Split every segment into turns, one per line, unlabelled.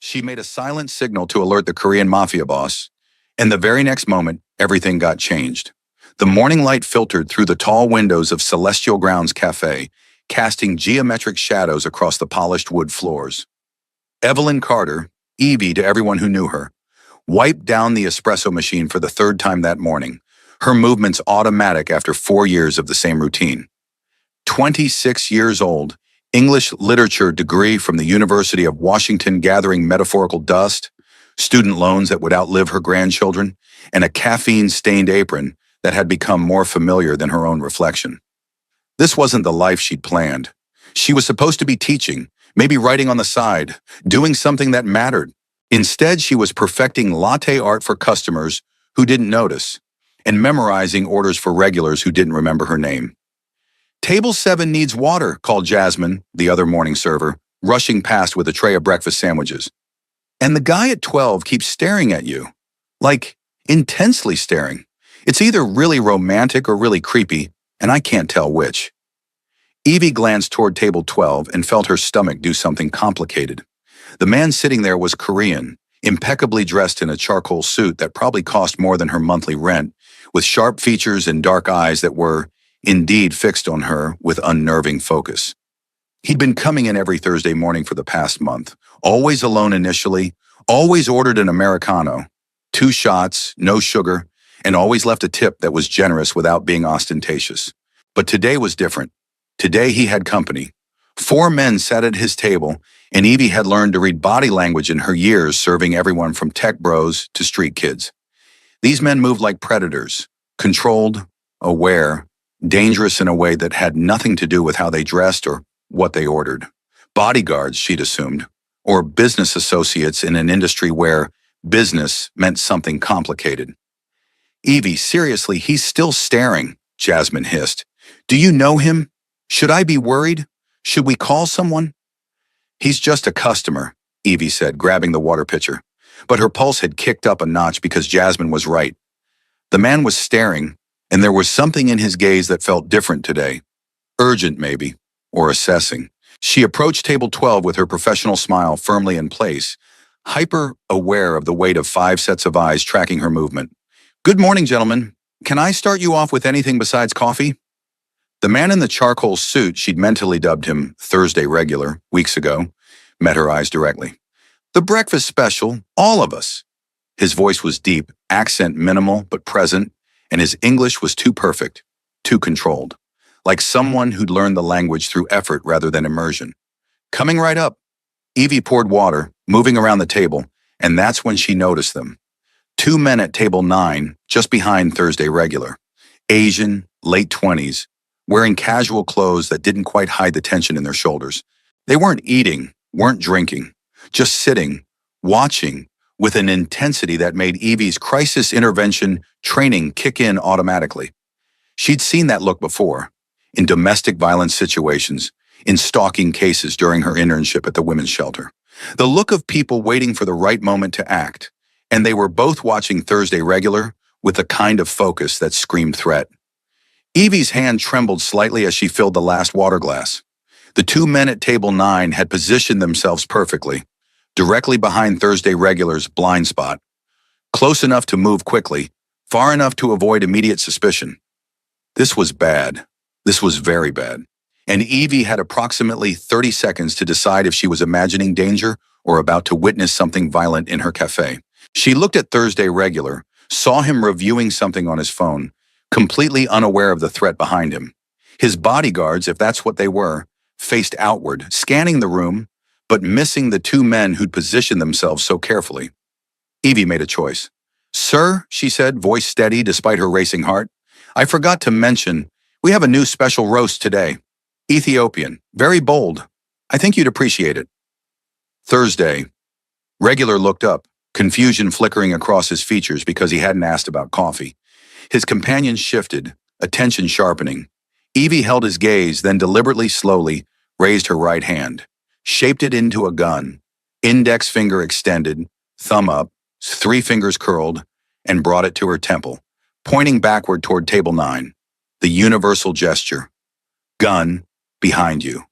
She made a silent signal to alert the Korean Mafia boss, and the very next moment, everything got changed. The morning light filtered through the tall windows of Celestial Grounds Cafe, casting geometric shadows across the polished wood floors. Evelyn Carter, Evie to everyone who knew her, wiped down the espresso machine for the third time that morning, her movements automatic after 4 years of the same routine. 26 years old, English literature degree from the University of Washington gathering metaphorical dust, student loans that would outlive her grandchildren, and a caffeine-stained apron that had become more familiar than her own reflection. This wasn't the life she'd planned. She was supposed to be teaching, maybe writing on the side, doing something that mattered. Instead, she was perfecting latte art for customers who didn't notice, and memorizing orders for regulars who didn't remember her name. "Table 7 needs water," called Jasmine, the other morning server, rushing past with a tray of breakfast sandwiches. "And the guy at 12 keeps staring at you. Like, intensely staring. It's either really romantic or really creepy, and I can't tell which." Evie glanced toward table 12 and felt her stomach do something complicated. The man sitting there was Korean, impeccably dressed in a charcoal suit that probably cost more than her monthly rent, with sharp features and dark eyes that were, indeed, fixed on her with unnerving focus. He'd been coming in every Thursday morning for the past month, always alone initially, always ordered an Americano, 2 shots, no sugar, and always left a tip that was generous without being ostentatious. But today was different. Today he had company. 4 men sat at his table, and Evie had learned to read body language in her years serving everyone from tech bros to street kids. These men moved like predators, controlled, aware, dangerous in a way that had nothing to do with how they dressed or what they ordered. Bodyguards, she'd assumed, or business associates in an industry where business meant something complicated. "Evie, seriously, he's still staring," Jasmine hissed. "Do you know him? Should I be worried? Should we call someone?" "He's just a customer," Evie said, grabbing the water pitcher. But her pulse had kicked up a notch because Jasmine was right. The man was staring, and there was something in his gaze that felt different today. Urgent, maybe, or assessing. She approached table 12 with her professional smile firmly in place, hyper-aware of the weight of 5 sets of eyes tracking her movement. "Good morning, gentlemen. Can I start you off with anything besides coffee?" The man in the charcoal suit, she'd mentally dubbed him Thursday regular, weeks ago, met her eyes directly. "The breakfast special, all of us." His voice was deep, accent minimal but present, and his English was too perfect, too controlled, like someone who'd learned the language through effort rather than immersion. "Coming right up." Evie poured water, moving around the table, and that's when she noticed them. 2 men at table 9, just behind Thursday regular. Asian, late 20s, wearing casual clothes that didn't quite hide the tension in their shoulders. They weren't eating, weren't drinking, just sitting, watching, with an intensity that made Evie's crisis intervention training kick in automatically. She'd seen that look before, in domestic violence situations, in stalking cases during her internship at the women's shelter. The look of people waiting for the right moment to act, and they were both watching Thursday regular with a kind of focus that screamed threat. Evie's hand trembled slightly as she filled the last water glass. The 2 men at table 9 had positioned themselves perfectly, directly behind Thursday regular's blind spot, close enough to move quickly, far enough to avoid immediate suspicion. This was bad. This was very bad. And Evie had approximately 30 seconds to decide if she was imagining danger or about to witness something violent in her cafe. She looked at Thursday regular, saw him reviewing something on his phone, completely unaware of the threat behind him. His bodyguards, if that's what they were, faced outward, scanning the room, but missing the 2 men who'd positioned themselves so carefully. Evie made a choice. "Sir," she said, voice steady despite her racing heart, "I forgot to mention, we have a new special roast today. Ethiopian, very bold. I think you'd appreciate it." Thursday. Regular looked up, confusion flickering across his features because he hadn't asked about coffee. His companion shifted, attention sharpening. Evie held his gaze, then deliberately, slowly, raised her right hand, shaped it into a gun, index finger extended, thumb up, 3 fingers curled, and brought it to her temple, pointing backward toward table 9. The universal gesture. "Gun, behind you."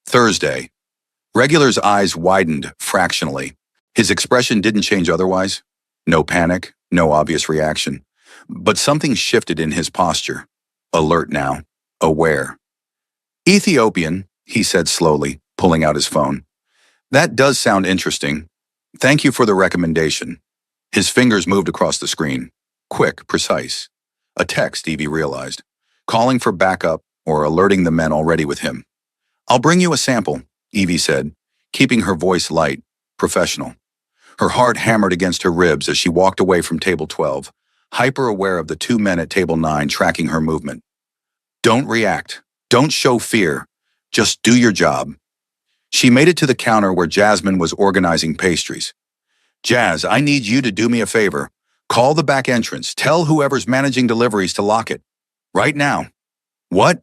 Thursday. Regular's eyes widened fractionally. His expression didn't change otherwise. No panic, no obvious reaction. But something shifted in his posture. Alert now. Aware. Ethiopian, he said slowly, pulling out his phone. That does sound interesting. Thank you for the recommendation. His fingers moved across the screen. Quick, precise. A text, Evie realized. Calling for backup or alerting the men already with him. I'll bring you a sample, Evie said, keeping her voice light, professional. Her heart hammered against her ribs as she walked away from table 12, hyper-aware of the two men at table 9 tracking her movement. Don't react. Don't show fear. Just do your job. She made it to the counter where Jasmine was organizing pastries. Jazz, I need you to do me a favor. Call the back entrance. Tell whoever's managing deliveries to lock it. Right now. What?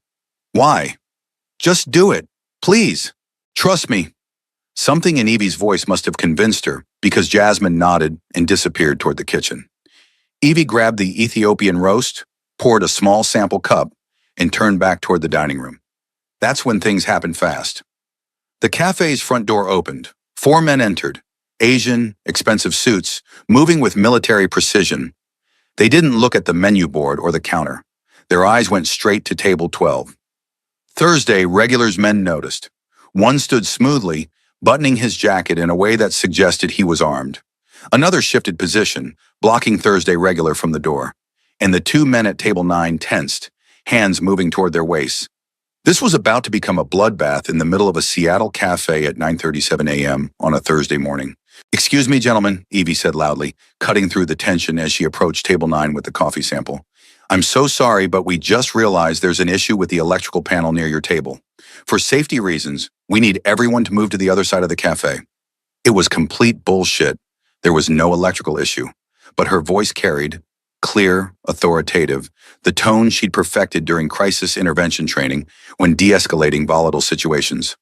Why? Just do it. Please. Trust me. Something in Evie's voice must have convinced her because Jasmine nodded and disappeared toward the kitchen. Evie grabbed the Ethiopian roast, poured a small sample cup, and turned back toward the dining room. That's when things happened fast. The cafe's front door opened. 4 men entered. Asian, expensive suits, moving with military precision. They didn't look at the menu board or the counter. Their eyes went straight to table 12. Thursday, regulars men noticed. One stood smoothly, buttoning his jacket in a way that suggested he was armed. Another shifted position, blocking Thursday regular from the door. And the 2 men at table 9 tensed, hands moving toward their waists. This was about to become a bloodbath in the middle of a Seattle cafe at 9:37 a.m. on a Thursday morning. Excuse me, gentlemen, Evie said loudly, cutting through the tension as she approached table 9 with the coffee sample. I'm so sorry, but we just realized there's an issue with the electrical panel near your table. For safety reasons, we need everyone to move to the other side of the cafe. It was complete bullshit. There was no electrical issue, but her voice carried, clear, authoritative, the tone she'd perfected during crisis intervention training when de-escalating volatile situations.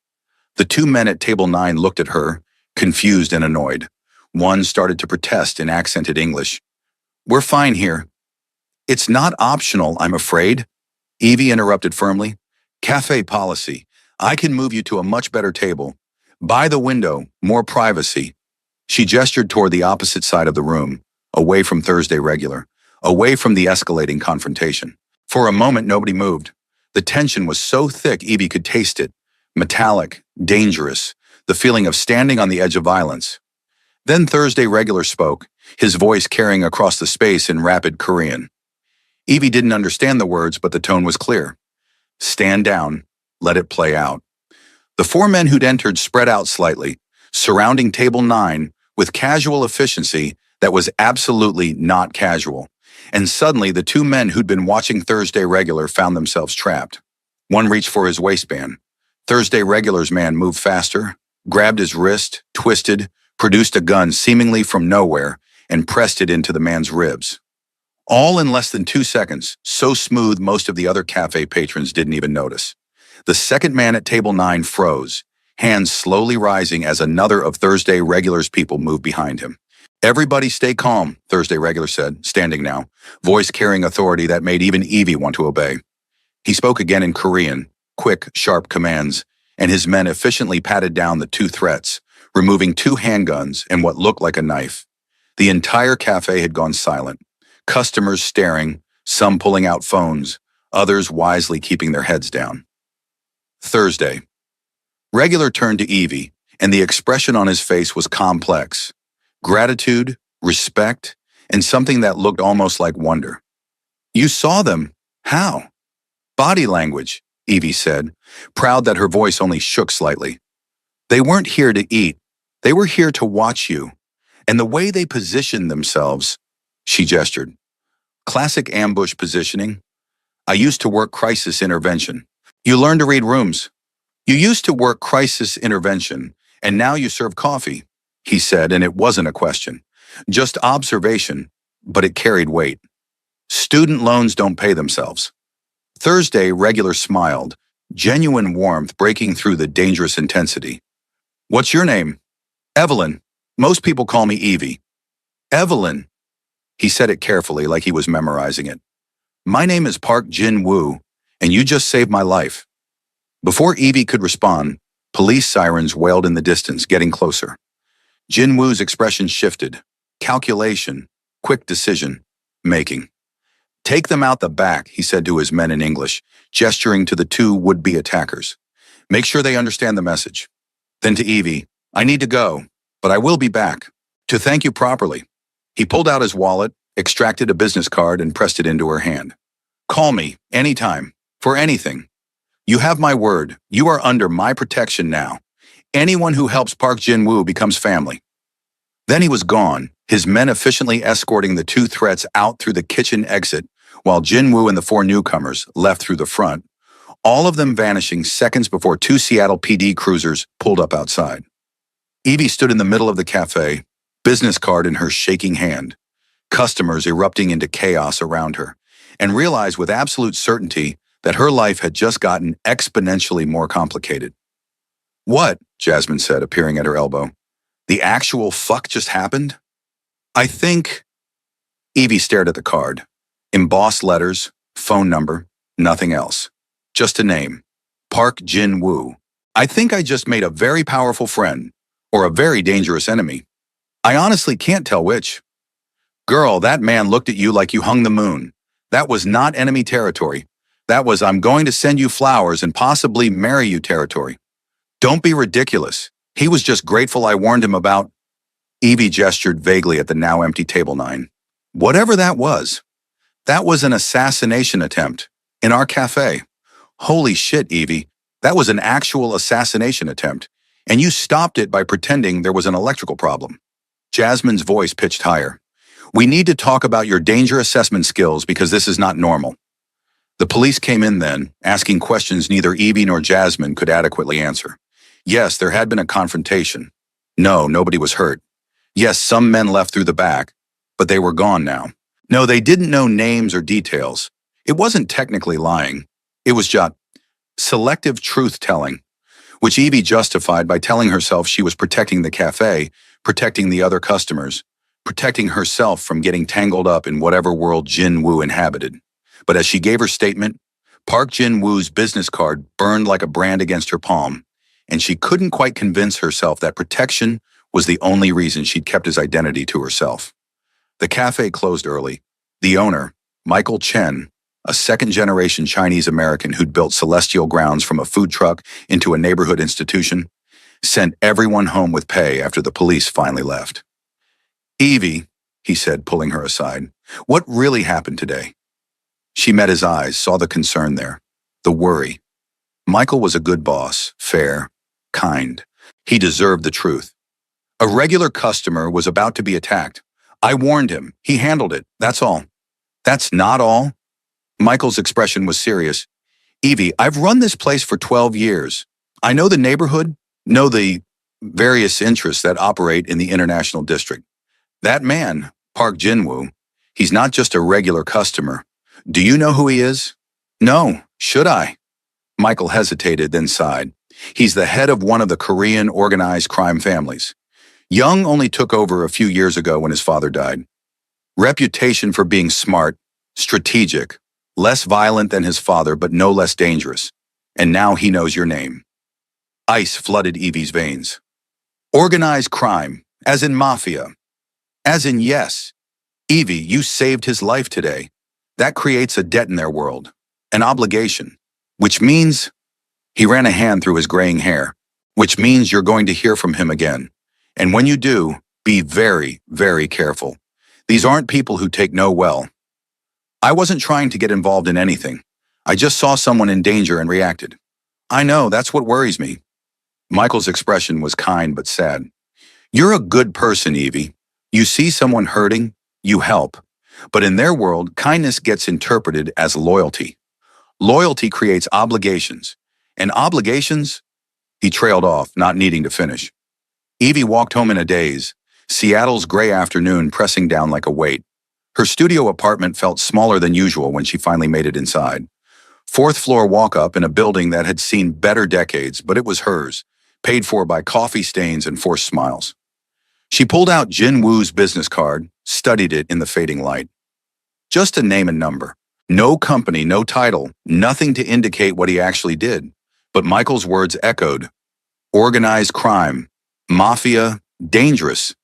The 2 men at table 9 looked at her, confused and annoyed. One started to protest in accented English. We're fine here. It's not optional, I'm afraid. Evie interrupted firmly. Cafe policy. I can move you to a much better table. By the window, more privacy. She gestured toward the opposite side of the room, away from Thursday regular, away from the escalating confrontation. For a moment, nobody moved. The tension was so thick Evie could taste it. Metallic, dangerous, the feeling of standing on the edge of violence. Then Thursday regular spoke, his voice carrying across the space in rapid Korean. Evie didn't understand the words, but the tone was clear. Stand down. Let it play out. The 4 men who'd entered spread out slightly, surrounding table 9 with casual efficiency that was absolutely not casual. And suddenly, the 2 men who'd been watching Thursday regular found themselves trapped. One reached for his waistband. Thursday regular's man moved faster, grabbed his wrist, twisted, produced a gun seemingly from nowhere, and pressed it into the man's ribs. All in less than 2 seconds, so smooth most of the other cafe patrons didn't even notice. The second man at table 9 froze, hands slowly rising as another of Thursday regular's people moved behind him. Everybody stay calm, Thursday regular said, standing now, voice carrying authority that made even Evie want to obey. He spoke again in Korean, quick, sharp commands, and his men efficiently patted down the 2 threats, removing 2 handguns and what looked like a knife. The entire cafe had gone silent. Customers staring, some pulling out phones, others wisely keeping their heads down. Thursday. Regular turned to Evie, and the expression on his face was complex. Gratitude, respect, and something that looked almost like wonder. You saw them. How? Body language, Evie said, proud that her voice only shook slightly. They weren't here to eat. They were here to watch you. And the way they positioned themselves, she gestured. Classic ambush positioning. I used to work crisis intervention. You learn to read rooms. You used to work crisis intervention, and now you serve coffee, he said, and it wasn't a question. Just observation, but it carried weight. Student loans don't pay themselves. Thursday, regular smiled, genuine warmth breaking through the dangerous intensity. What's your name? Evelyn. Most people call me Evie. Evelyn. He said it carefully like he was memorizing it. My name is Park Jin-woo, and you just saved my life. Before Evie could respond, police sirens wailed in the distance, getting closer. Jinwoo's expression shifted. Calculation, quick decision, making. Take them out the back, he said to his men in English, gesturing to the two would-be attackers. Make sure they understand the message. Then to Evie, I need to go, but I will be back. To thank you properly. He pulled out his wallet, extracted a business card, and pressed it into her hand. Call me, anytime, for anything. You have my word. You are under my protection now. Anyone who helps Park Jin-woo becomes family. Then he was gone, his men efficiently escorting the two threats out through the kitchen exit, while Jin-woo and the four newcomers left through the front, all of them vanishing seconds before two Seattle PD cruisers pulled up outside. Evie stood in the middle of the cafe, business card in her shaking hand, customers erupting into chaos around her, and realized with absolute certainty that her life had just gotten exponentially more complicated. What? Jasmine said, appearing at her elbow. The actual fuck just happened? I think... Evie stared at the card. Embossed letters, phone number, nothing else. Just a name. Park Jin-woo. I think I just made a very powerful friend, or a very dangerous enemy. I honestly can't tell which. Girl, that man looked at you like you hung the moon. That was not enemy territory. That was I'm going to send you flowers and possibly marry you territory. Don't be ridiculous. He was just grateful I warned him about... Evie gestured vaguely at the now empty table 9. Whatever that was an assassination attempt. In our cafe. Holy shit, Evie. That was an actual assassination attempt. And you stopped it by pretending there was an electrical problem. Jasmine's voice pitched higher. We need to talk about your danger assessment skills because this is not normal. The police came in then, asking questions neither Evie nor Jasmine could adequately answer. Yes, there had been a confrontation. No, nobody was hurt. Yes, some men left through the back, but they were gone now. No, they didn't know names or details. It wasn't technically lying. It was just selective truth-telling, which Evie justified by telling herself she was protecting the cafe, protecting the other customers, protecting herself from getting tangled up in whatever world Jin-woo inhabited. But as she gave her statement, Park Jin-woo's business card burned like a brand against her palm, and she couldn't quite convince herself that protection was the only reason she'd kept his identity to herself. The cafe closed early. The owner, Michael Chen, a second-generation Chinese-American who'd built Celestial Grounds from a food truck into a neighborhood institution, sent everyone home with pay after the police finally left. Evie, he said, pulling her aside, what really happened today? She met his eyes, saw the concern there, the worry. Michael was a good boss, fair, kind. He deserved the truth. A regular customer was about to be attacked. I warned him. He handled it. That's all. That's not all? Michael's expression was serious. Evie, I've run this place for 12 years. I know the neighborhood, know the various interests that operate in the international district. That man, Park Jin-woo, he's not just a regular customer. Do you know who he is? No, should I? Michael hesitated, then sighed. He's the head of one of the Korean organized crime families. Young only took over a few years ago when his father died. Reputation for being smart, strategic, less violent than his father but no less dangerous. And now he knows your name. Ice flooded Evie's veins. Organized crime, as in Mafia. As in yes. Evie, you saved his life today. That creates a debt in their world, an obligation, which means... He ran a hand through his graying hair, which means you're going to hear from him again. And when you do, be very, very careful. These aren't people who take no well. I wasn't trying to get involved in anything. I just saw someone in danger and reacted. I know, that's what worries me. Michael's expression was kind but sad. You're a good person, Evie. You see someone hurting, you help. But in their world, kindness gets interpreted as loyalty. Loyalty creates obligations. And obligations? He trailed off, not needing to finish. Evie walked home in a daze, Seattle's gray afternoon pressing down like a weight. Her studio apartment felt smaller than usual when she finally made it inside. Fourth-floor walk-up in a building that had seen better decades, but it was hers, paid for by coffee stains and forced smiles. She pulled out Jin-woo's business card, studied it in the fading light. Just a name and number. No company, no title, nothing to indicate what he actually did. But Michael's words echoed. Organized crime, Mafia, Dangerous.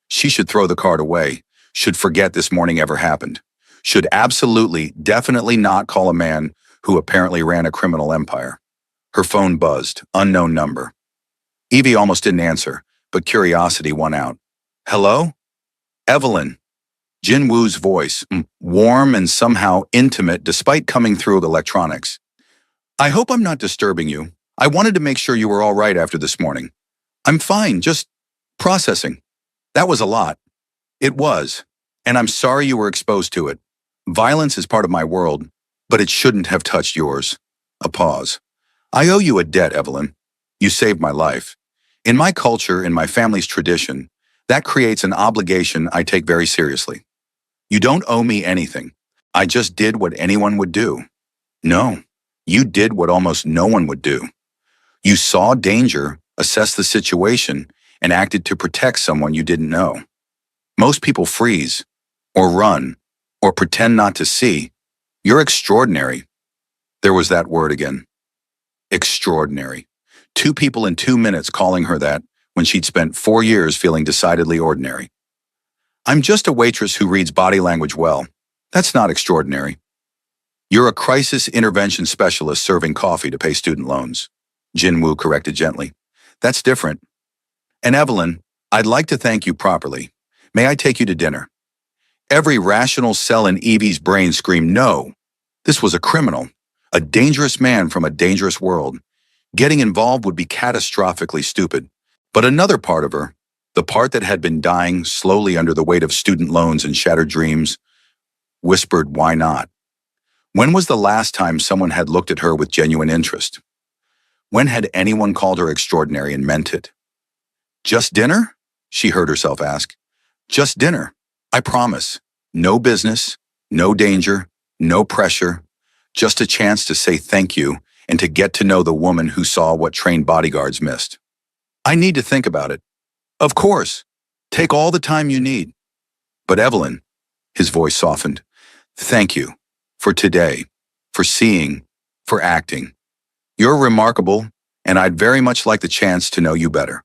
She should throw the card away, should forget this morning ever happened, should absolutely, definitely not call a man who apparently ran a criminal empire. Her phone buzzed, unknown number. Evie almost didn't answer, but curiosity won out. Hello? Evelyn. Jin Woo's voice, warm and somehow intimate despite coming through electronics. I hope I'm not disturbing you. I wanted to make sure you were all right after this morning. I'm fine, just processing. That was a lot. It was, and I'm sorry you were exposed to it. Violence is part of my world, but it shouldn't have touched yours. A pause. I owe you a debt, Evelyn. You saved my life. In my culture, in my family's tradition, that creates an obligation I take very seriously. You don't owe me anything. I just did what anyone would do. No, you did what almost no one would do. You saw danger, assessed the situation, and acted to protect someone you didn't know. Most people freeze, or run, or pretend not to see. You're extraordinary. There was that word again. Extraordinary. 2 people in 2 minutes calling her that when she'd spent 4 years feeling decidedly ordinary. I'm just a waitress who reads body language well. That's not extraordinary. You're a crisis intervention specialist serving coffee to pay student loans. Jin Woo corrected gently. That's different. And Evelyn, I'd like to thank you properly. May I take you to dinner? Every rational cell in Evie's brain screamed no. This was a criminal, a dangerous man from a dangerous world. Getting involved would be catastrophically stupid. But another part of her, the part that had been dying slowly under the weight of student loans and shattered dreams, whispered, why not? When was the last time someone had looked at her with genuine interest? When had anyone called her extraordinary and meant it? Just dinner? She heard herself ask. Just dinner. I promise. No business, no danger, no pressure, just a chance to say thank you and to get to know the woman who saw what trained bodyguards missed. I need to think about it. Of course. Take all the time you need. But Evelyn, his voice softened, thank you for today, for seeing, for acting. You're remarkable, and I'd very much like the chance to know you better.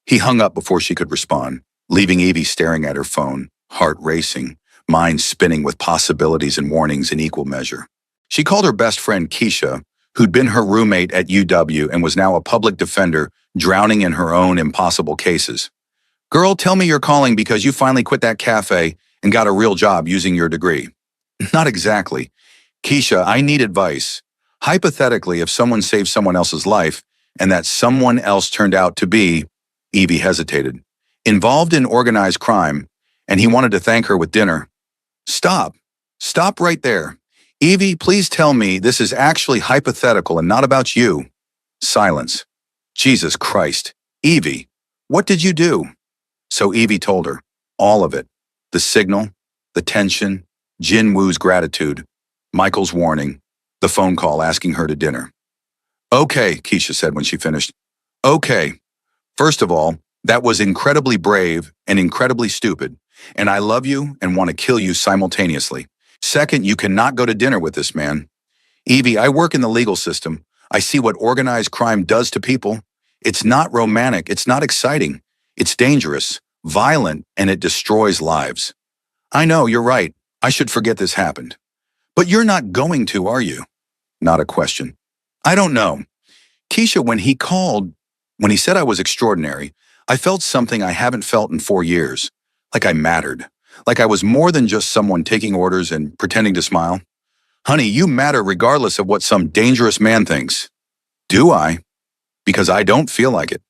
He hung up before she could respond, leaving Evie staring at her phone, heart racing, mind spinning with possibilities and warnings in equal measure. She called her best friend Keisha, who'd been her roommate at UW and was now a public defender, drowning in her own impossible cases. Girl, tell me you're calling because you finally quit that cafe and got a real job using your degree. Not exactly. Keisha, I need advice. Hypothetically, if someone saved someone else's life and that someone else turned out to be, Evie hesitated, involved in organized crime, and he wanted to thank her with dinner. Stop. Stop right there. Evie, please tell me this is actually hypothetical and not about you. Silence. Jesus Christ. Evie, what did you do? So Evie told her, all of it. The signal, the tension, Jin Woo's gratitude, Michael's warning, the phone call asking her to dinner. Okay, Keisha said when she finished. Okay. First of all, that was incredibly brave and incredibly stupid, and I love you and want to kill you simultaneously. Second, you cannot go to dinner with this man. Evie, I work in the legal system. I see what organized crime does to people. It's not romantic. It's not exciting. It's dangerous, violent, and it destroys lives. I know, you're right. I should forget this happened. But you're not going to, are you? Not a question. I don't know. Keisha, when he said I was extraordinary, I felt something I haven't felt in 4 years. Like I mattered. Like I was more than just someone taking orders and pretending to smile. Honey, you matter regardless of what some dangerous man thinks. Do I? Because I don't feel like it.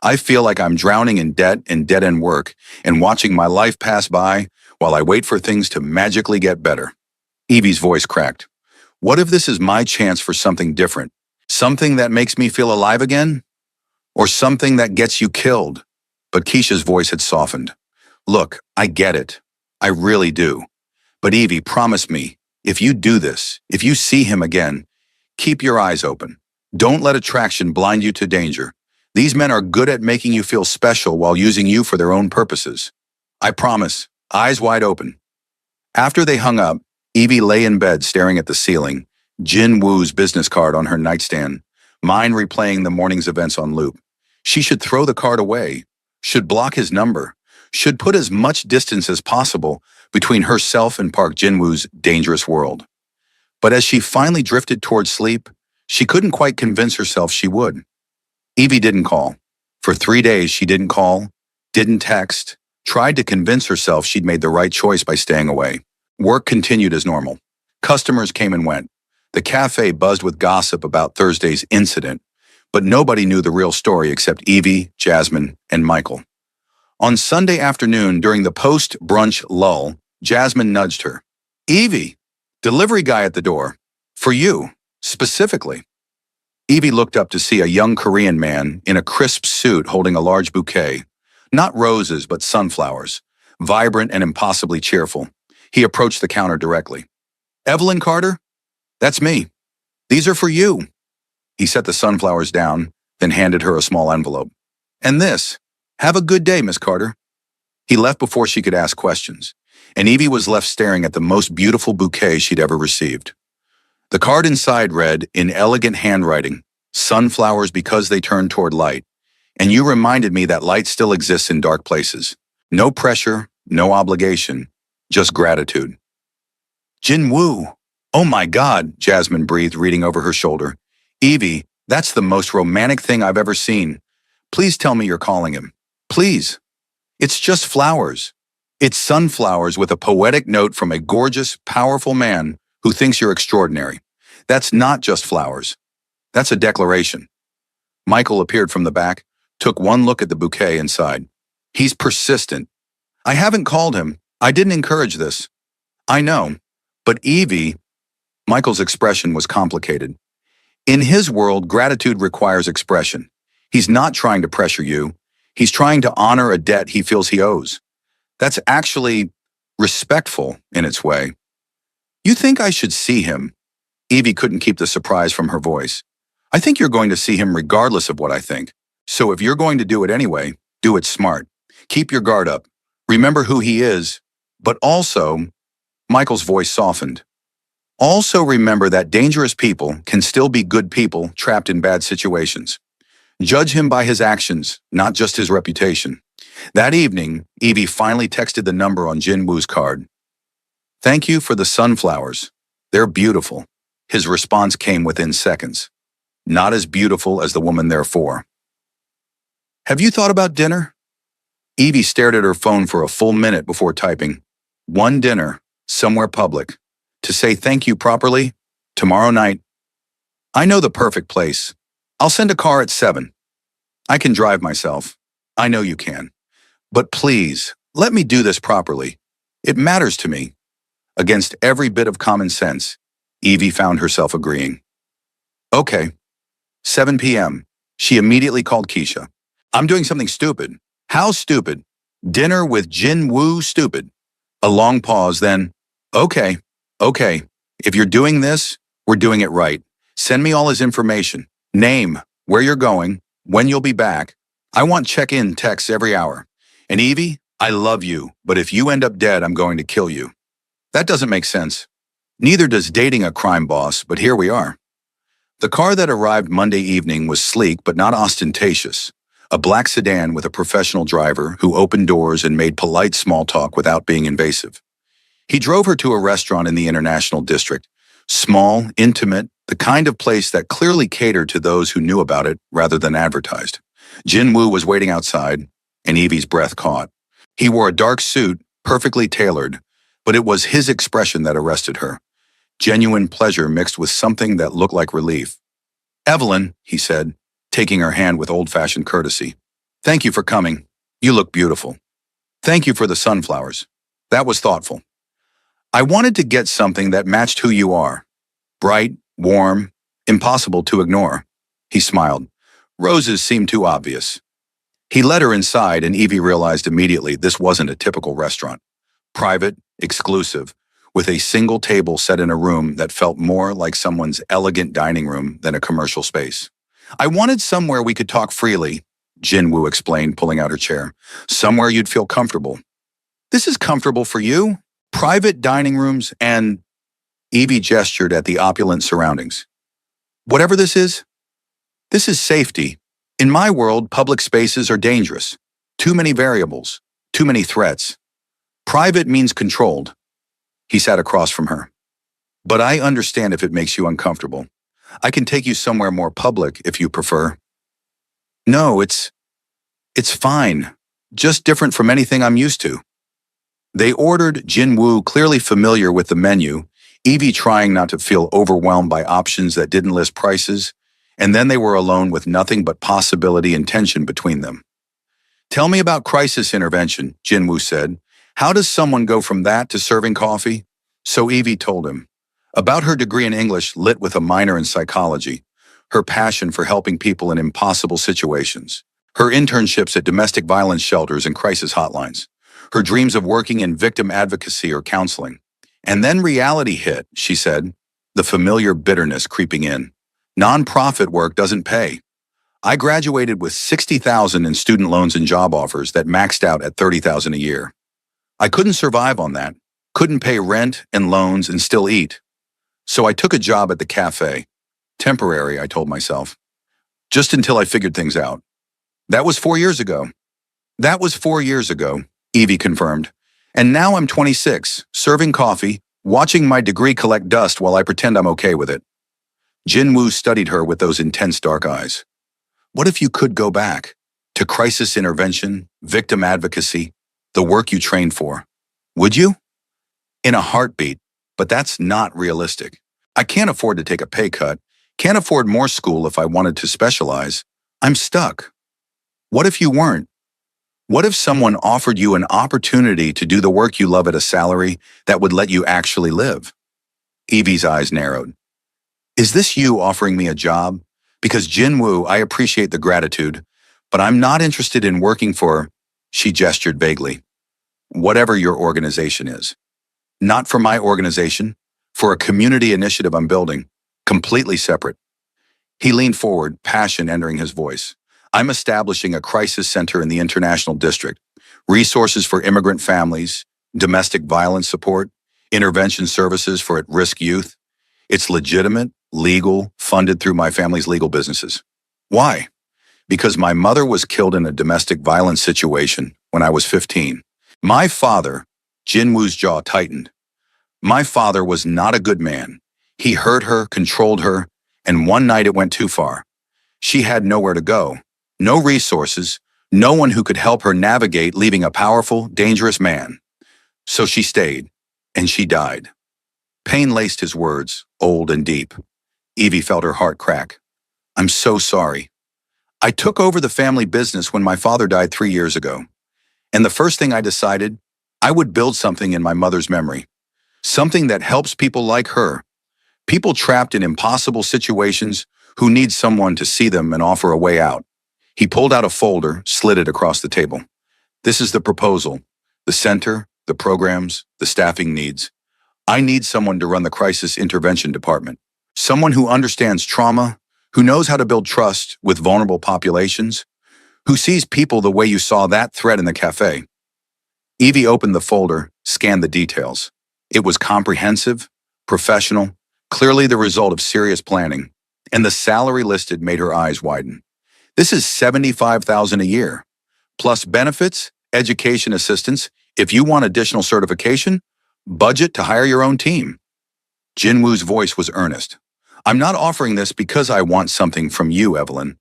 I feel like I'm drowning in debt and dead-end work and watching my life pass by while I wait for things to magically get better. Evie's voice cracked. What if this is my chance for something different? Something that makes me feel alive again? Or something that gets you killed? But Keisha's voice had softened. Look, I get it. I really do. But Evie, promise me, if you do this, if you see him again, keep your eyes open. Don't let attraction blind you to danger. These men are good at making you feel special while using you for their own purposes. I promise, eyes wide open. After they hung up, Evie lay in bed staring at the ceiling, Jin Woo's business card on her nightstand, mind replaying the morning's events on loop. She should throw the card away, should block his number, should put as much distance as possible between herself and Park Jin-woo's dangerous world. But as she finally drifted towards sleep, she couldn't quite convince herself she would. Evie didn't call. For 3 days, she didn't call, didn't text, tried to convince herself she'd made the right choice by staying away. Work continued as normal. Customers came and went. The cafe buzzed with gossip about Thursday's incident, but nobody knew the real story except Evie, Jasmine, and Michael. On Sunday afternoon, during the post-brunch lull, Jasmine nudged her. "Evie, delivery guy at the door. For you, specifically." Evie looked up to see a young Korean man in a crisp suit holding a large bouquet. Not roses, but sunflowers. Vibrant and impossibly cheerful. He approached the counter directly. "Evelyn Carter? That's me. These are for you." He set the sunflowers down, then handed her a small envelope. "And this. Have a good day, Miss Carter." He left before she could ask questions, and Evie was left staring at the most beautiful bouquet she'd ever received. The card inside read, in elegant handwriting, "Sunflowers because they turn toward light. And you reminded me that light still exists in dark places. No pressure, no obligation, just gratitude." "Jin-woo! Oh my God," Jasmine breathed, reading over her shoulder. "Evie, that's the most romantic thing I've ever seen. Please tell me you're calling him. Please. It's just flowers. It's sunflowers with a poetic note from a gorgeous, powerful man who thinks you're extraordinary. That's not just flowers. That's a declaration." Michael appeared from the back, took one look at the bouquet and sighed. "He's persistent. I haven't called him. I didn't encourage this." "I know. But Evie," Michael's expression was complicated. "In his world, gratitude requires expression. He's not trying to pressure you. He's trying to honor a debt he feels he owes. That's actually respectful in its way." "You think I should see him?" Evie couldn't keep the surprise from her voice. "I think you're going to see him regardless of what I think. So if you're going to do it anyway, do it smart. Keep your guard up. Remember who he is, but also," Michael's voice softened, "also remember that dangerous people can still be good people trapped in bad situations. Judge him by his actions, not just his reputation." That evening, Evie finally texted the number on Jin-woo's card. "Thank you for the sunflowers. They're beautiful." His response came within seconds. "Not as beautiful as the woman they're for." "Have you thought about dinner?" Evie stared at her phone for a full minute before typing, "One dinner, somewhere public. To say thank you properly, tomorrow night. I know the perfect place. I'll send a car at 7. I can drive myself. I know you can. But please, let me do this properly. It matters to me." Against every bit of common sense, Evie found herself agreeing. "Okay. 7 p.m. She immediately called Keisha. "I'm doing something stupid." "How stupid?" "Dinner with Jin-woo stupid." A long pause, then, Okay. If you're doing this, we're doing it right. Send me all his information. Name, where you're going, when you'll be back. I want check-in texts every hour. And Evie, I love you, but if you end up dead, I'm going to kill you." That doesn't make sense. Neither does dating a crime boss, but here we are. The car that arrived Monday evening was sleek but not ostentatious. A black sedan with a professional driver who opened doors and made polite small talk without being invasive. He drove her to a restaurant in the International District. Small, intimate, the kind of place that clearly catered to those who knew about it rather than advertised. Jin-woo was waiting outside, and Evie's breath caught. He wore a dark suit, perfectly tailored, but it was his expression that arrested her. Genuine pleasure mixed with something that looked like relief. "Evelyn," he said, taking her hand with old-fashioned courtesy. "Thank you for coming. You look beautiful. Thank you for the sunflowers. That was thoughtful. I wanted to get something that matched who you are. Bright, warm, impossible to ignore." He smiled. Roses seemed too obvious. He led her inside, and Evie realized immediately this wasn't a typical restaurant. Private, exclusive, with a single table set in a room that felt more like someone's elegant dining room than a commercial space. "I wanted somewhere we could talk freely," Jin-woo explained, pulling out her chair. "Somewhere you'd feel comfortable." "This is comfortable for you? Private dining rooms and..." Evie gestured at the opulent surroundings. "Whatever this is safety. In my world, public spaces are dangerous. Too many variables, too many threats. Private means controlled. He sat across from her. But I understand if it makes you uncomfortable. I can take you somewhere more public if you prefer. No, it's fine. Just different from anything I'm used to. They ordered Jinwoo, clearly familiar with the menu, Evie trying not to feel overwhelmed by options that didn't list prices, and then they were alone with nothing but possibility and tension between them. Tell me about crisis intervention, Jinwoo said. How does someone go from that to serving coffee? So Evie told him. About her degree in English lit with a minor in psychology, her passion for helping people in impossible situations, her internships at domestic violence shelters and crisis hotlines, her dreams of working in victim advocacy or counseling. And then reality hit, she said, the familiar bitterness creeping in. Nonprofit work doesn't pay. I graduated with $60,000 in student loans and job offers that maxed out at $30,000 a year. I couldn't survive on that, couldn't pay rent and loans and still eat. So I took a job at the cafe. Temporary, I told myself. Just until I figured things out. That was 4 years ago. That was 4 years ago, Evie confirmed. And now I'm 26, serving coffee, watching my degree collect dust while I pretend I'm okay with it. Jinwoo studied her with those intense dark eyes. What if you could go back to crisis intervention, victim advocacy, the work you trained for? Would you? In a heartbeat, but that's not realistic. I can't afford to take a pay cut, can't afford more school if I wanted to specialize. I'm stuck. What if you weren't? What if someone offered you an opportunity to do the work you love at a salary that would let you actually live? Evie's eyes narrowed. Is this you offering me a job? Because Jinwoo, I appreciate the gratitude, but I'm not interested in working for, she gestured vaguely, whatever your organization is. Not for my organization, for a community initiative I'm building, completely separate. He leaned forward, passion entering his voice. I'm establishing a crisis center in the International District, resources for immigrant families, domestic violence support, intervention services for at-risk youth. It's legitimate, legal, funded through my family's legal businesses. Why? Because my mother was killed in a domestic violence situation when I was 15. My father, Jinwoo's jaw tightened. My father was not a good man. He hurt her, controlled her, and one night it went too far. She had nowhere to go, no resources, no one who could help her navigate leaving a powerful, dangerous man. So she stayed, and she died. Pain laced his words, old and deep. Evie felt her heart crack. I'm so sorry. I took over the family business when my father died 3 years ago. And the first thing I decided, I would build something in my mother's memory. Something that helps people like her. People trapped in impossible situations who need someone to see them and offer a way out. He pulled out a folder, slid it across the table. This is the proposal. The center, the programs, the staffing needs. I need someone to run the crisis intervention department. Someone who understands trauma, who knows how to build trust with vulnerable populations, who sees people the way you saw that thread in the cafe. Evie opened the folder, scanned the details. It was comprehensive, professional, clearly the result of serious planning, and the salary listed made her eyes widen. This is $75,000 a year, plus benefits, education assistance, if you want additional certification, budget to hire your own team. Jinwoo's voice was earnest. I'm not offering this because I want something from you, Evelyn.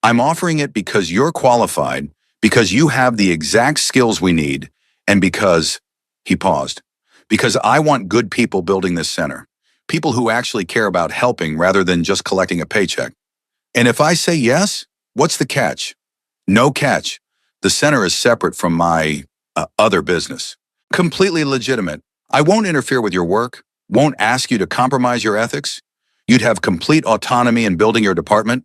I'm offering it because you're qualified, because you have the exact skills we need, and because, he paused, because I want good people building this center. People who actually care about helping rather than just collecting a paycheck. And if I say yes, what's the catch? No catch. The center is separate from my other business. Completely legitimate. I won't interfere with your work, won't ask you to compromise your ethics. You'd have complete autonomy in building your department.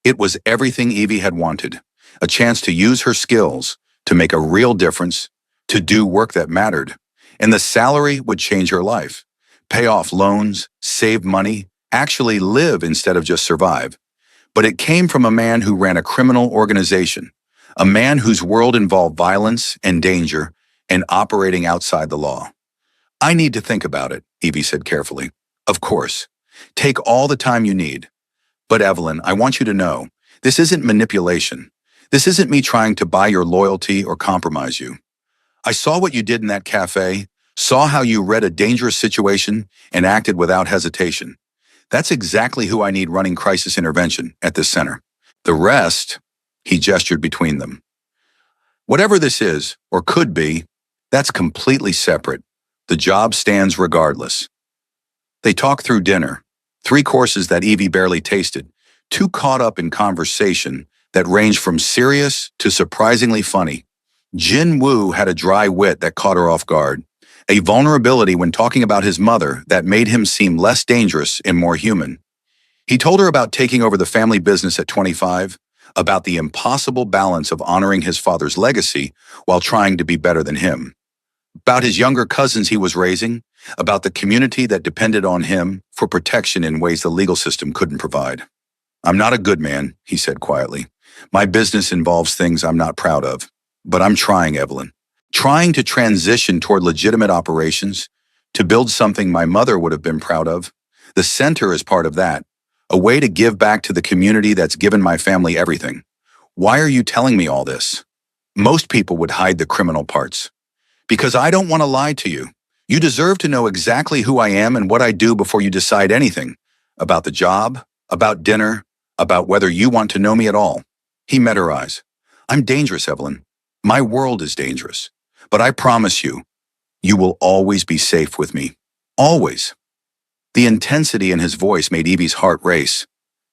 It was everything Evie had wanted. A chance to use her skills, to make a real difference, to do work that mattered. And the salary would change her life. Pay off loans, save money, actually live instead of just survive. But it came from a man who ran a criminal organization, a man whose world involved violence and danger and operating outside the law. I need to think about it, Evie said carefully. Of course. Take all the time you need. But Evelyn, I want you to know, this isn't manipulation. This isn't me trying to buy your loyalty or compromise you. I saw what you did in that cafe, saw how you read a dangerous situation and acted without hesitation. That's exactly who I need running crisis intervention at this center. The rest, he gestured between them. Whatever this is, or could be, that's completely separate. The job stands regardless. They talked through dinner, 3 courses that Evie barely tasted, too caught up in conversation that ranged from serious to surprisingly funny. Jin Woo had a dry wit that caught her off guard, a vulnerability when talking about his mother that made him seem less dangerous and more human. He told her about taking over the family business at 25, about the impossible balance of honoring his father's legacy while trying to be better than him, about his younger cousins he was raising, about the community that depended on him for protection in ways the legal system couldn't provide. I'm not a good man, he said quietly. My business involves things I'm not proud of. But I'm trying, Evelyn. Trying to transition toward legitimate operations, to build something my mother would have been proud of. The center is part of that, a way to give back to the community that's given my family everything. Why are you telling me all this? Most people would hide the criminal parts. Because I don't want to lie to you. You deserve to know exactly who I am and what I do before you decide anything. About the job, about dinner, about whether you want to know me at all. He met her eyes. I'm dangerous, Evelyn. My world is dangerous. But I promise you, you will always be safe with me. Always. The intensity in his voice made Evie's heart race.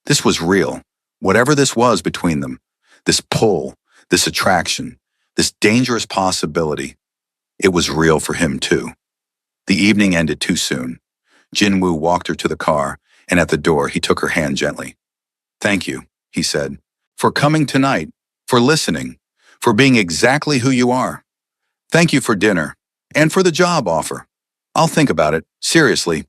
This was real. Whatever this was between them, this pull, this attraction, this dangerous possibility, it was real for him too. The evening ended too soon. Jinwoo walked her to the car, and at the door he took her hand gently. Thank you, he said, for coming tonight, for listening, for being exactly who you are. Thank you for dinner, and for the job offer. I'll think about it, seriously.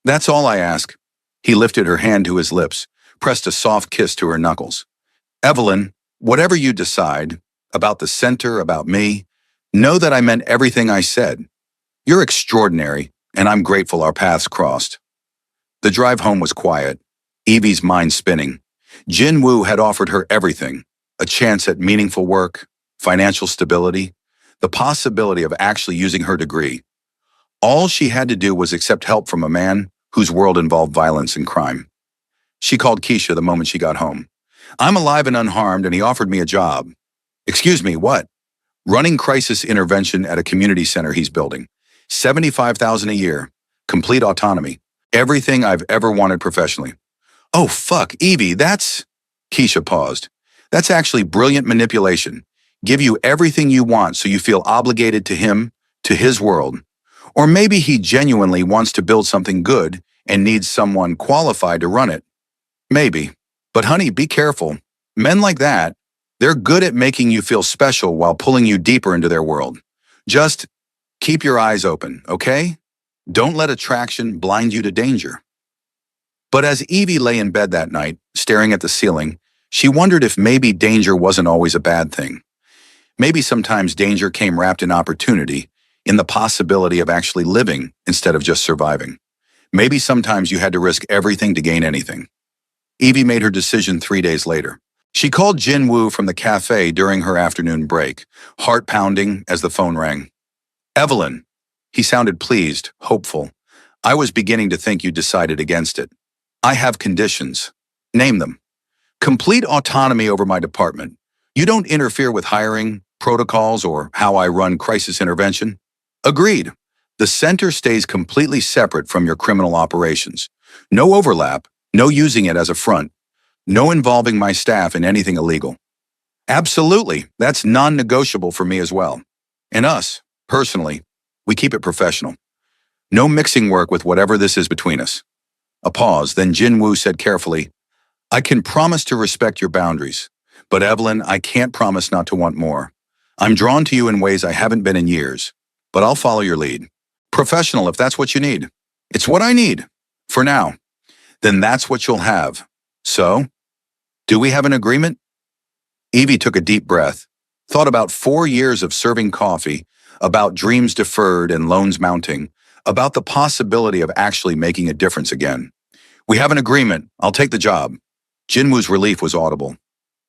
That's all I ask. He lifted her hand to his lips, pressed a soft kiss to her knuckles. Evelyn, whatever you decide, about the center, about me, know that I meant everything I said. You're extraordinary, and I'm grateful our paths crossed. The drive home was quiet, Evie's mind spinning. Jinwoo had offered her everything, a chance at meaningful work, financial stability, the possibility of actually using her degree. All she had to do was accept help from a man whose world involved violence and crime. She called Keisha the moment she got home. I'm alive and unharmed, and he offered me a job. Excuse me, what? Running crisis intervention at a community center he's building. $75,000 a year, complete autonomy, everything I've ever wanted professionally. Oh, fuck, Evie, that's... Keisha paused. That's actually brilliant manipulation. Give you everything you want so you feel obligated to him, to his world. Or maybe he genuinely wants to build something good and needs someone qualified to run it. Maybe. But honey, be careful. Men like that, they're good at making you feel special while pulling you deeper into their world. Just keep your eyes open, okay? Don't let attraction blind you to danger. But as Evie lay in bed that night, staring at the ceiling, she wondered if maybe danger wasn't always a bad thing. Maybe sometimes danger came wrapped in opportunity, in the possibility of actually living instead of just surviving. Maybe sometimes you had to risk everything to gain anything. Evie made her decision 3 days later. She called Jinwoo from the cafe during her afternoon break, heart pounding as the phone rang. Evelyn. He sounded pleased, hopeful. I was beginning to think you decided against it. I have conditions. Name them. Complete autonomy over my department. You don't interfere with hiring, protocols, or how I run crisis intervention. Agreed. The center stays completely separate from your criminal operations. No overlap, no using it as a front, no involving my staff in anything illegal. Absolutely, that's non-negotiable for me as well. And us, personally, we keep it professional. No mixing work with whatever this is between us. A pause, then Jinwoo said carefully, I can promise to respect your boundaries, but Evelyn, I can't promise not to want more. I'm drawn to you in ways I haven't been in years, but I'll follow your lead. Professional if that's what you need. It's what I need. For now. Then that's what you'll have. So, do we have an agreement? Evie took a deep breath, thought about 4 years of serving coffee, about dreams deferred and loans mounting, about the possibility of actually making a difference again. We have an agreement. I'll take the job. Jinwoo's relief was audible.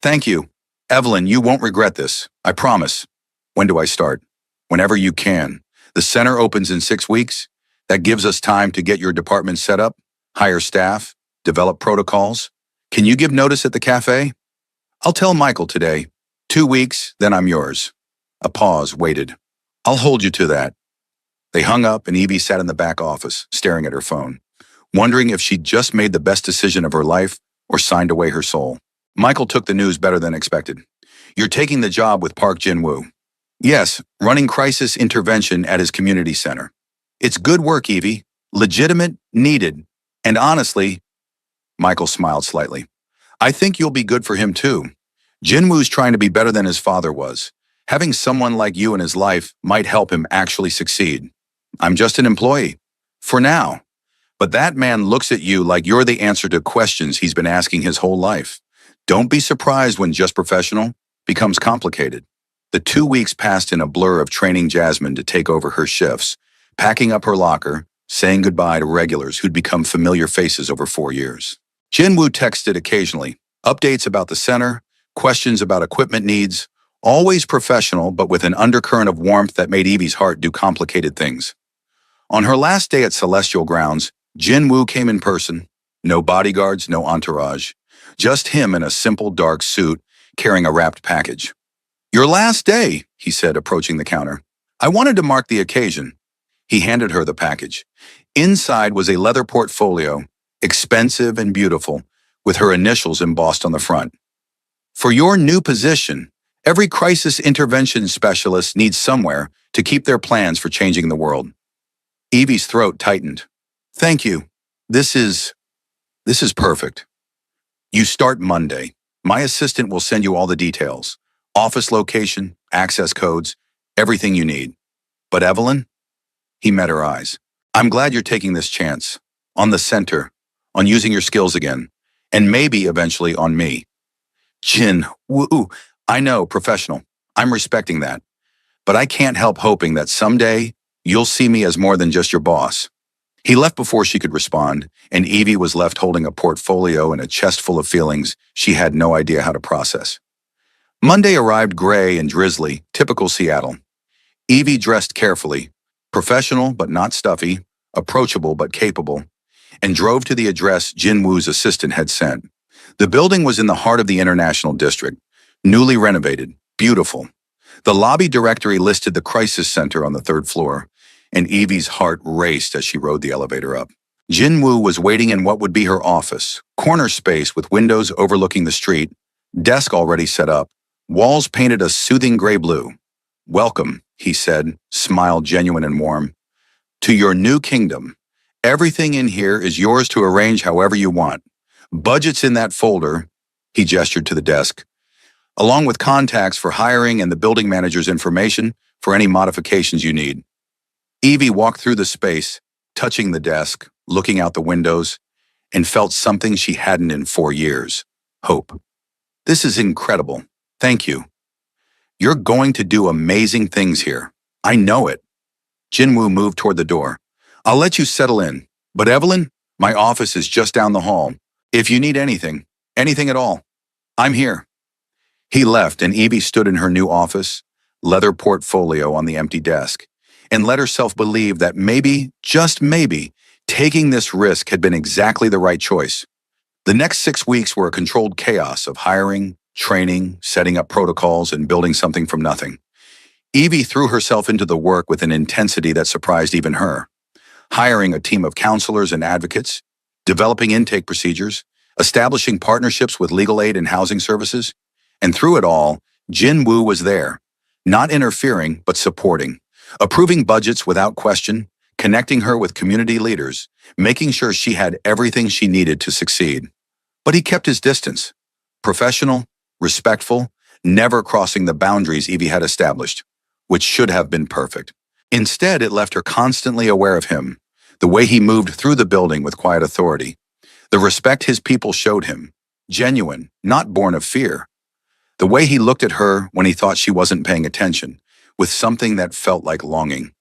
Thank you. Evelyn, you won't regret this. I promise. When do I start? Whenever you can. The center opens in 6 weeks. That gives us time to get your department set up, hire staff, develop protocols. Can you give notice at the cafe? I'll tell Michael today. 2 weeks, then I'm yours. A pause waited. I'll hold you to that. They hung up and Evie sat in the back office, staring at her phone, wondering if she'd just made the best decision of her life or signed away her soul. Michael took the news better than expected. You're taking the job with Park Jin-woo. Yes, running crisis intervention at his community center. It's good work, Evie. Legitimate, needed, and honestly, Michael smiled slightly. I think you'll be good for him too. Jin-woo's trying to be better than his father was. Having someone like you in his life might help him actually succeed. I'm just an employee. For now. But that man looks at you like you're the answer to questions he's been asking his whole life. Don't be surprised when just professional becomes complicated. The 2 weeks passed in a blur of training Jasmine to take over her shifts, packing up her locker, saying goodbye to regulars who'd become familiar faces over 4 years. Jin-woo texted occasionally, updates about the center, questions about equipment needs, always professional but with an undercurrent of warmth that made Evie's heart do complicated things. On her last day at Celestial Grounds, Jin-woo came in person. No bodyguards, no entourage. Just him in a simple dark suit, carrying a wrapped package. Your last day, he said, approaching the counter. I wanted to mark the occasion. He handed her the package. Inside was a leather portfolio, expensive and beautiful, with her initials embossed on the front. For your new position, every crisis intervention specialist needs somewhere to keep their plans for changing the world. Evie's throat tightened. Thank you. This is perfect. You start Monday. My assistant will send you all the details. Office location, access codes, everything you need. But Evelyn? He met her eyes. I'm glad you're taking this chance. On the center, on using your skills again, and maybe eventually on me. Jin-woo, I know, professional. I'm respecting that. But I can't help hoping that someday you'll see me as more than just your boss. He left before she could respond, and Evie was left holding a portfolio and a chest full of feelings she had no idea how to process. Monday arrived gray and drizzly, typical Seattle. Evie dressed carefully, professional but not stuffy, approachable but capable, and drove to the address Jin-woo's assistant had sent. The building was in the heart of the International District, newly renovated, beautiful. The lobby directory listed the crisis center on the 3rd floor, and Evie's heart raced as she rode the elevator up. Jin-woo was waiting in what would be her office, corner space with windows overlooking the street, desk already set up, walls painted a soothing gray blue. Welcome, he said, smile genuine and warm. To your new kingdom. Everything in here is yours to arrange however you want. Budget's in that folder, he gestured to the desk, along with contacts for hiring and the building manager's information for any modifications you need. Evie walked through the space, touching the desk, looking out the windows, and felt something she hadn't in 4 years. Hope. This is incredible. Thank you. You're going to do amazing things here. I know it. Jin-woo moved toward the door. I'll let you settle in. But Evelyn, my office is just down the hall. If you need anything at all, I'm here. He left and Evie stood in her new office, leather portfolio on the empty desk, and let herself believe that maybe, just maybe, taking this risk had been exactly the right choice. The next 6 weeks were a controlled chaos of hiring, training, setting up protocols, and building something from nothing. Evie threw herself into the work with an intensity that surprised even her. Hiring a team of counselors and advocates, developing intake procedures, establishing partnerships with legal aid and housing services, and through it all, Jin-woo was there, not interfering but supporting, approving budgets without question, connecting her with community leaders, making sure she had everything she needed to succeed. But he kept his distance, professional, respectful, never crossing the boundaries Evie had established, which should have been perfect. Instead, it left her constantly aware of him, the way he moved through the building with quiet authority, the respect his people showed him, genuine, not born of fear, the way he looked at her when he thought she wasn't paying attention, with something that felt like longing.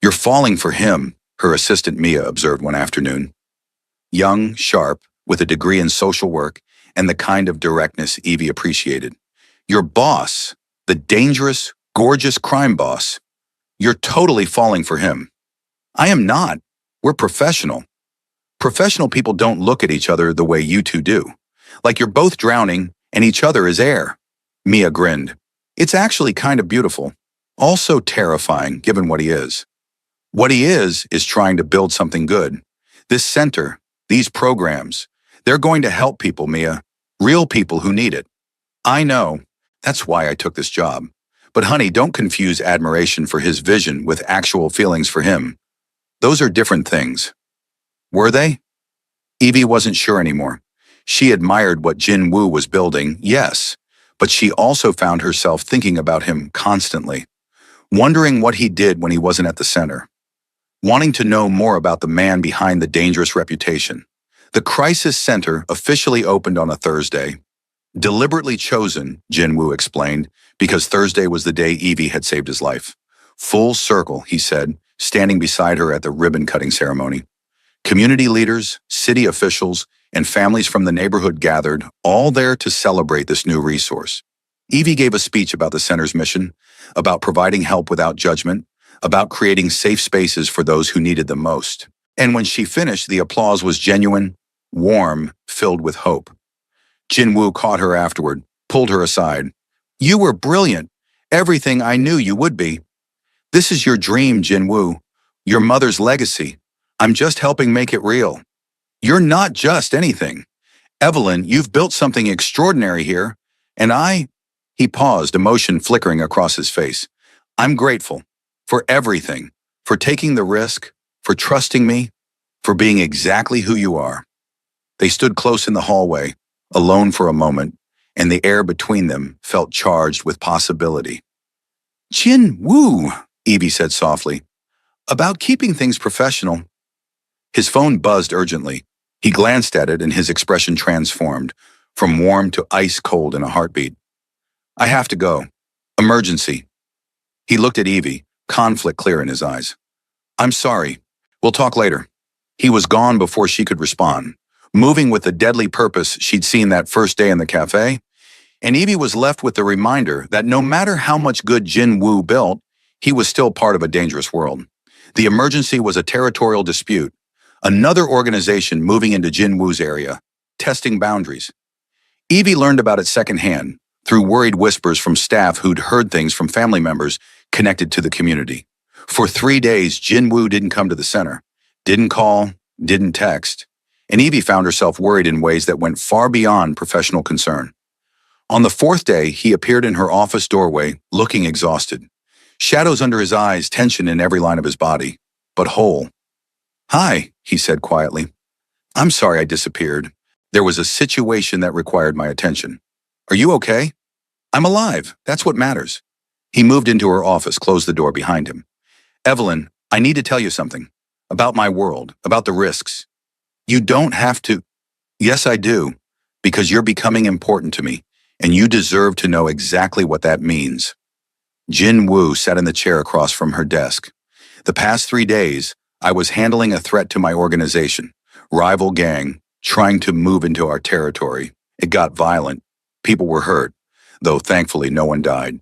You're falling for him, her assistant Mia observed one afternoon. Young, sharp, with a degree in social work and the kind of directness Evie appreciated. Your boss, the dangerous, gorgeous crime boss. You're totally falling for him. I am not. We're professional. Professional people don't look at each other the way you two do. Like you're both drowning and each other is air. Mia grinned. It's actually kind of beautiful. Also terrifying, given what he is. What he is trying to build something good. This center, these programs, they're going to help people, Mia. Real people who need it. I know. That's why I took this job. But honey, don't confuse admiration for his vision with actual feelings for him. Those are different things. Were they? Evie wasn't sure anymore. She admired what Jin Woo was building, yes, but she also found herself thinking about him constantly, wondering what he did when he wasn't at the center, wanting to know more about the man behind the dangerous reputation. The crisis center officially opened on a Thursday. Deliberately chosen, Jin Woo explained, because Thursday was the day Evie had saved his life. Full circle, he said, standing beside her at the ribbon-cutting ceremony. Community leaders, city officials, and families from the neighborhood gathered, all there to celebrate this new resource. Evie gave a speech about the center's mission, about providing help without judgment, about creating safe spaces for those who needed them most. And when she finished, the applause was genuine, warm, filled with hope. Jin Woo caught her afterward, pulled her aside. You were brilliant. Everything I knew you would be. This is your dream, Jin Woo. Your mother's legacy. I'm just helping make it real. You're not just anything. Evelyn, you've built something extraordinary here. And he paused, emotion flickering across his face. I'm grateful for everything, for taking the risk, for trusting me, for being exactly who you are. They stood close in the hallway, alone for a moment, and the air between them felt charged with possibility. Jin Woo, Evie said softly, about keeping things professional. His phone buzzed urgently. He glanced at it and his expression transformed, from warm to ice cold in a heartbeat. I have to go. Emergency. He looked at Evie, conflict clear in his eyes. I'm sorry. We'll talk later. He was gone before she could respond, moving with the deadly purpose she'd seen that first day in the cafe, and Evie was left with the reminder that no matter how much good Jin Woo built, he was still part of a dangerous world. The emergency was a territorial dispute, another organization moving into Jin Woo's area, testing boundaries. Evie learned about it secondhand, through worried whispers from staff who'd heard things from family members connected to the community. For 3 days, Jin Woo didn't come to the center, didn't call, didn't text, and Evie found herself worried in ways that went far beyond professional concern. On the 4th day, he appeared in her office doorway, looking exhausted. Shadows under his eyes, tension in every line of his body, but whole. Hi, he said quietly. I'm sorry I disappeared. There was a situation that required my attention. Are you okay? I'm alive. That's what matters. He moved into her office, closed the door behind him. Evelyn, I need to tell you something. About my world, about the risks. You don't have to. Yes, I do. Because you're becoming important to me, and you deserve to know exactly what that means. Jin Woo sat in the chair across from her desk. The past 3 days, I was handling a threat to my organization, rival gang, trying to move into our territory. It got violent. People were hurt, though thankfully no one died.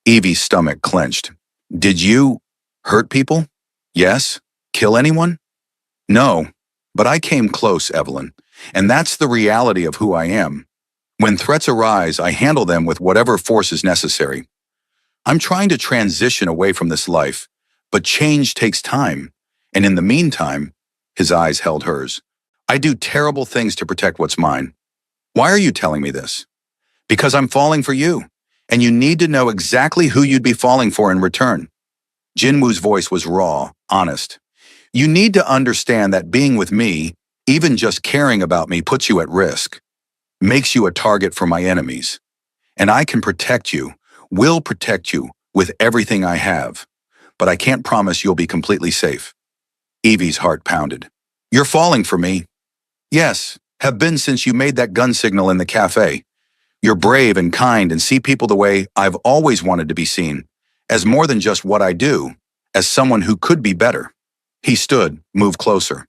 Evie's stomach clenched. Did you hurt people? Yes? Kill anyone? No, but I came close, Evelyn, and that's the reality of who I am. When threats arise, I handle them with whatever force is necessary. I'm trying to transition away from this life, but change takes time, and in the meantime, his eyes held hers. I do terrible things to protect what's mine. Why are you telling me this? Because I'm falling for you, and you need to know exactly who you'd be falling for in return. Jin Woo's voice was raw, honest. You need to understand that being with me, even just caring about me, puts you at risk, makes you a target for my enemies. And I can protect you, will protect you with everything I have, but I can't promise you'll be completely safe. Evie's heart pounded. You're falling for me. Yes, have been since you made that gun signal in the cafe. You're brave and kind and see people the way I've always wanted to be seen, as more than just what I do, as someone who could be better. He stood, moved closer.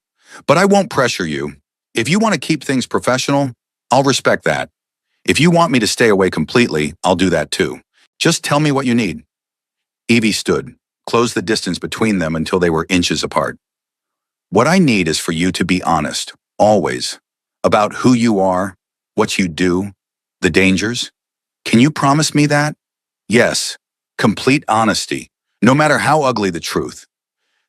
But I won't pressure you. If you want to keep things professional, I'll respect that. If you want me to stay away completely, I'll do that too. Just tell me what you need. Evie stood, closed the distance between them until they were inches apart. What I need is for you to be honest, always, about who you are, what you do, the dangers. Can you promise me that? Yes, complete honesty, no matter how ugly the truth.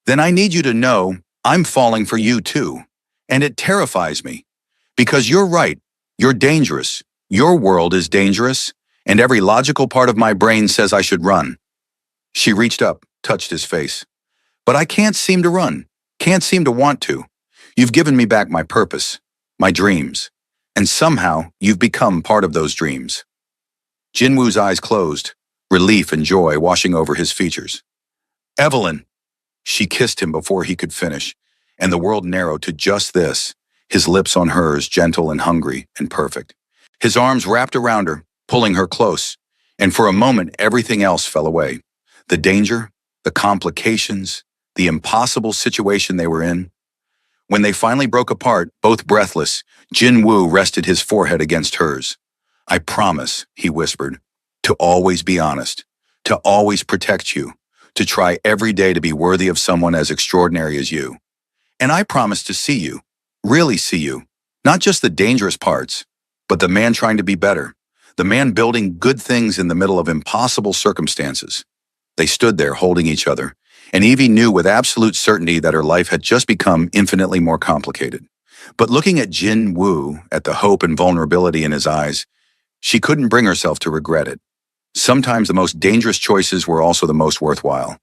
Then I need you to know I'm falling for you too. And it terrifies me. Because you're right, you're dangerous. Your world is dangerous, and every logical part of my brain says I should run. She reached up, touched his face. But I can't seem to run, can't seem to want to. You've given me back my purpose, my dreams, and somehow you've become part of those dreams. Jinwoo's eyes closed, relief and joy washing over his features. Evelyn! She kissed him before he could finish, and the world narrowed to just this, his lips on hers, gentle and hungry and perfect. His arms wrapped around her, pulling her close, and for a moment everything else fell away. The danger, the complications, the impossible situation they were in. When they finally broke apart, both breathless, Jinwoo rested his forehead against hers. I promise, he whispered, to always be honest, to always protect you, to try every day to be worthy of someone as extraordinary as you. And I promise to see you, really see you, not just the dangerous parts, but the man trying to be better, the man building good things in the middle of impossible circumstances. They stood there holding each other, and Evie knew with absolute certainty that her life had just become infinitely more complicated. But looking at Jinwoo, at the hope and vulnerability in his eyes, she couldn't bring herself to regret it. Sometimes the most dangerous choices were also the most worthwhile.